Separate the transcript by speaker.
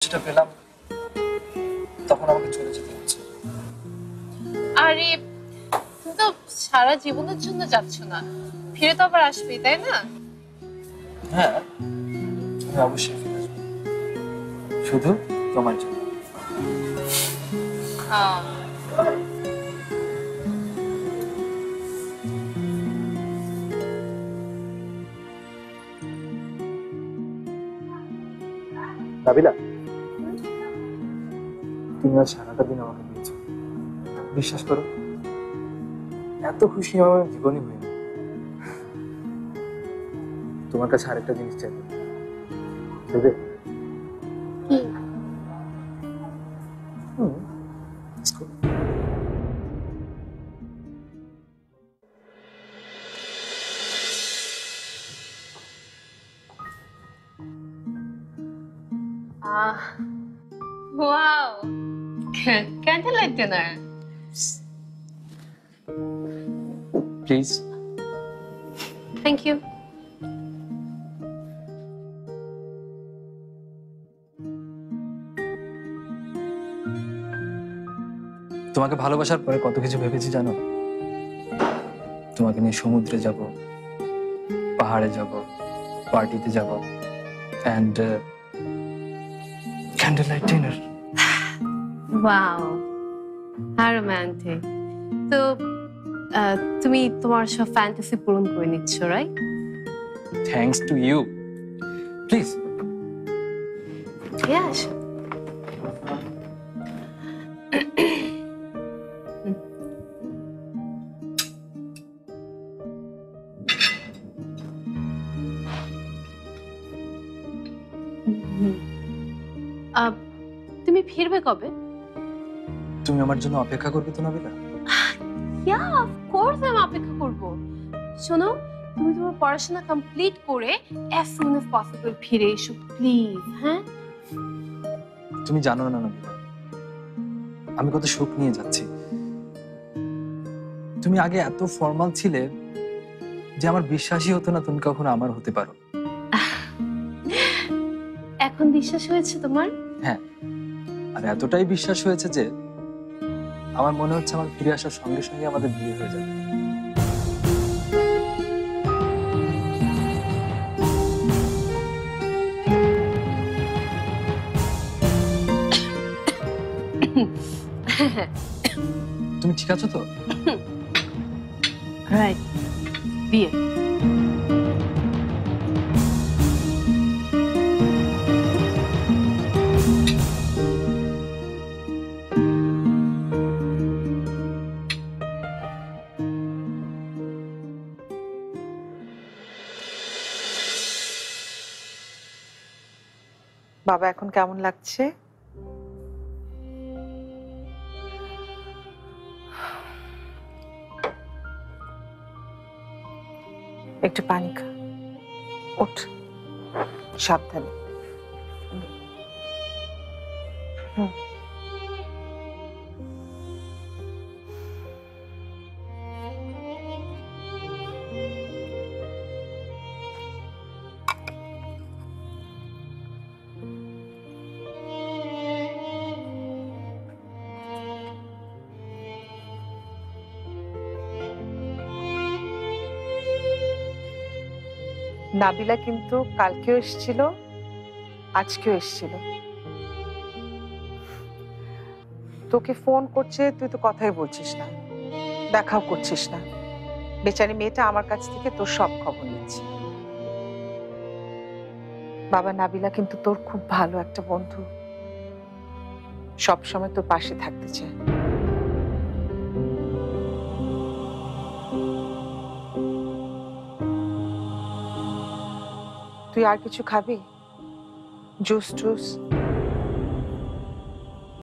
Speaker 1: চিঠিটা পেলাম তখন আমাকে চলে যেতে হচ্ছে।
Speaker 2: আরে তুমি তো সারা জীবনের জন্য যাচ্ছ না, ফিরে তো আবার আসবে, তাই না?
Speaker 1: হ্যাঁ, আমি অবশ্যই ফিরে আসবো, শুধু তোমার জন্য। নাবিলা, তুমি আজ সারাটা দিন আমাকে দিয়েছো, বিশ্বাস করো এত খুশি আমার জীবনই হয়নি। তোমার কাছে আরেকটা জিনিস চাইবো, দেবে?
Speaker 2: কি?
Speaker 1: let's go.
Speaker 2: Wow, candlelight dinner.
Speaker 1: Please.
Speaker 2: Thank you.
Speaker 1: তোমাকে ভালোবাসার পরে কত কিছু ভেবেছি জানো? তোমাকে নিয়ে সমুদ্রে যাব, পাহাড়ে যাব, পার্টিতে যাব, and candle light dinner.
Speaker 2: Wow, how romantic. তো তুমি তোমার সব ফ্যান্টাসি পূরণ করে নিচ্ছ, right?
Speaker 1: Thanks to you. Please.
Speaker 2: Yes. তুমি ফিরবে কবে?
Speaker 1: তুমি আমার জন্য অপেক্ষা করবে তো নাবিলা?
Speaker 2: ইয়া, অফ কোর্স আমি অপেক্ষা করব। শোনো, তুমি তোমার পড়াশোনা কমপ্লিট করে as soon as possible ফিরে এসো প্লিজ। হ্যাঁ,
Speaker 1: তুমি জানো না নাবিলা, আমি কত সুখ নিয়ে যাচ্ছি। তুমি আগে এত ফর্মাল ছিলে যে আমার বিশ্বাসই হতো না তুমি কখনো আমার হতে পারো।
Speaker 2: এখন বিশ্বাস হয়েছে তোমার?
Speaker 1: হ্যাঁ, আর এতটাই বিশ্বাস হয়েছে যে আমার মনে হচ্ছে আমার ফিরে আসার সঙ্গে সঙ্গে আমাদের বিয়ে হয়ে যাবে। তুমি ঠিক আছো তো?
Speaker 2: রাইট, বিয়ে।
Speaker 3: বাবা এখন কেমন লাগছে? একটু পানি খা, ওঠ, সাবধানে। নাবিলা কিন্তু কালকেও এসেছিল, আজকেও এসেছিল। তোকে ফোন করছে, তুই তো কথাই বলছিস না, দেখাও করছিস না। বেচারি মেয়েটা আমার কাছ থেকে তোর সব খবর নিচ্ছে। বাবা, নাবিলা কিন্তু তোর খুব ভালো একটা বন্ধু, সব সময় তোর পাশে থাকতে চায়। তুই আর কিছু খাবি? জুস টুস?